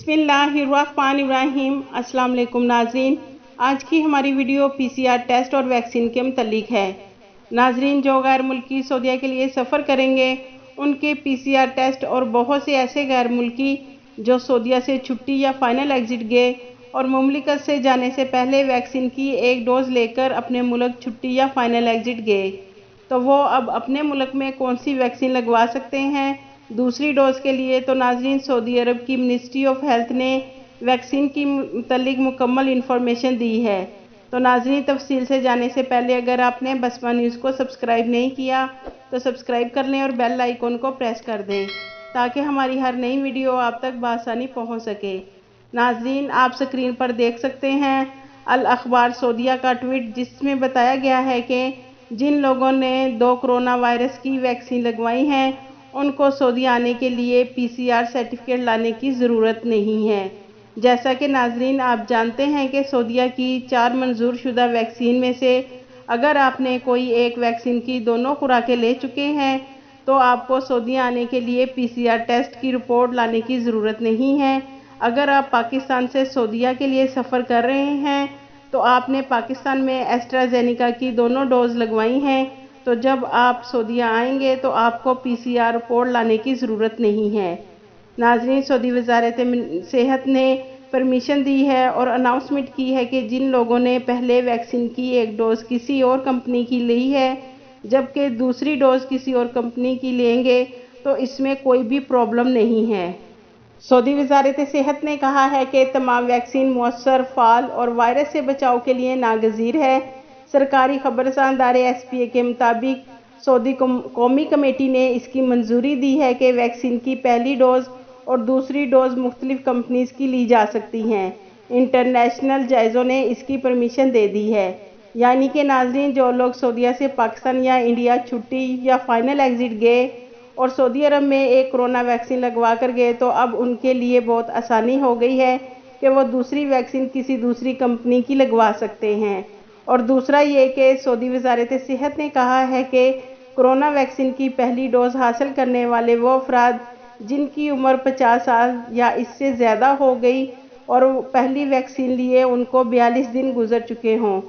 बिस्मिल्लाहिर्रहमानिर्रहीम। अस्सलाम वालेकुम नाजरीन, आज की हमारी वीडियो PCR टेस्ट और वैक्सीन के मुतल्लिक है। नाजरीन, जो गैर मुल्की सऊदीया के लिए सफ़र करेंगे उनके PCR टेस्ट और बहुत से ऐसे गैर मुल्की जो सऊदीया से छुट्टी या फ़ाइनल एग्ज़िट गए और मुमलिकत से जाने से पहले वैक्सीन की एक डोज़ लेकर अपने मुल्क छुट्टी या फ़ाइनल एग्ज़िट गए, तो वो अब अपने मुल्क में कौन सी वैक्सीन लगवा सकते हैं दूसरी डोज़ के लिए। तो नाज़रीन, सऊदी अरब की मिनिस्ट्री ऑफ हेल्थ ने वैक्सीन की मुतल्लिक मुकम्मल इन्फॉर्मेशन दी है। तो नाज़रीन, तफसील से जाने से पहले अगर आपने बसमा न्यूज़ को सब्सक्राइब नहीं किया तो सब्सक्राइब कर लें और बेल आइकन को प्रेस कर दें ताकि हमारी हर नई वीडियो आप तक बआसानी पहुँच सके। नाज़रीन, आप स्क्रीन पर देख सकते हैं अल अखबार सऊदीया का ट्वीट, जिसमें बताया गया है कि जिन लोगों ने 2 कोरोना वायरस की वैक्सीन लगवाई हैं उनको सऊदी आने के लिए PCR सर्टिफिकेट लाने की ज़रूरत नहीं है। जैसा कि नाजरीन आप जानते हैं कि सऊदीया की 4 मंजूर शुदा वैक्सीन में से अगर आपने कोई एक वैक्सीन की दोनों खुराकें ले चुके हैं तो आपको सऊदी आने के लिए PCR टेस्ट की रिपोर्ट लाने की ज़रूरत नहीं है। अगर आप पाकिस्तान से सऊदीया के लिए सफ़र कर रहे हैं तो आपने पाकिस्तान में एस्ट्राजेनेका की दोनों डोज लगवाई हैं, तो जब आप सऊदीया आएंगे तो आपको PCR रिपोर्ट लाने की ज़रूरत नहीं है। नाज़रीन, सऊदी वज़ारत सेहत ने परमिशन दी है और अनाउंसमेंट की है कि जिन लोगों ने पहले वैक्सीन की एक डोज़ किसी और कंपनी की ली है जबकि दूसरी डोज़ किसी और कंपनी की लेंगे तो इसमें कोई भी प्रॉब्लम नहीं है। सऊदी वज़ारत सेहत ने कहा है कि तमाम वैक्सीन मौसर, फाल और वायरस से बचाव के लिए नागज़ीर है। सरकारी खबरसां इदारे SPA के मुताबिक सऊदी कौमी कमेटी ने इसकी मंजूरी दी है कि वैक्सीन की पहली डोज़ और दूसरी डोज़ मुख्तलिफ कंपनीज़ की ली जा सकती हैं। इंटरनेशनल जायज़ों ने इसकी परमिशन दे दी है, यानी कि नाज़रीन, जो लोग सऊदीया से पाकिस्तान या इंडिया छुट्टी या फ़ाइनल एग्ज़िट गए और सऊदी अरब में एक कोरोना वैक्सीन लगवा कर गए तो अब उनके लिए बहुत आसानी हो गई है कि वो दूसरी वैक्सीन किसी दूसरी कंपनी की लगवा सकते हैं। और दूसरा ये कि सऊदी वज़ारत सेहत ने कहा है कि कोरोना वैक्सीन की पहली डोज़ हासिल करने वाले वो अफराद जिनकी उम्र 50 साल या इससे ज़्यादा हो गई और पहली वैक्सीन लिए उनको 42 दिन गुजर चुके हों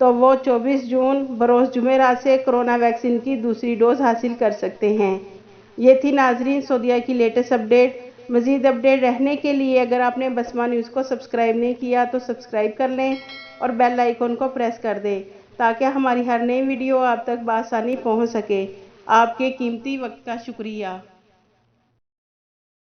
तो वो 24 जून बरोज़ जुमेरात से कोरोना वैक्सीन की दूसरी डोज़ हासिल कर सकते हैं। ये थी नाजरीन सऊदीया की लेटेस्ट अपडेट। मज़ीद अपडेट रहने के लिए अगर आपने बसमा न्यूज़ को सब्सक्राइब नहीं किया तो सब्सक्राइब कर लें और बेल आइकन को प्रेस कर दें ताकि हमारी हर नई वीडियो आप तक बआसानी पहुंच सके। आपके कीमती वक्त का शुक्रिया।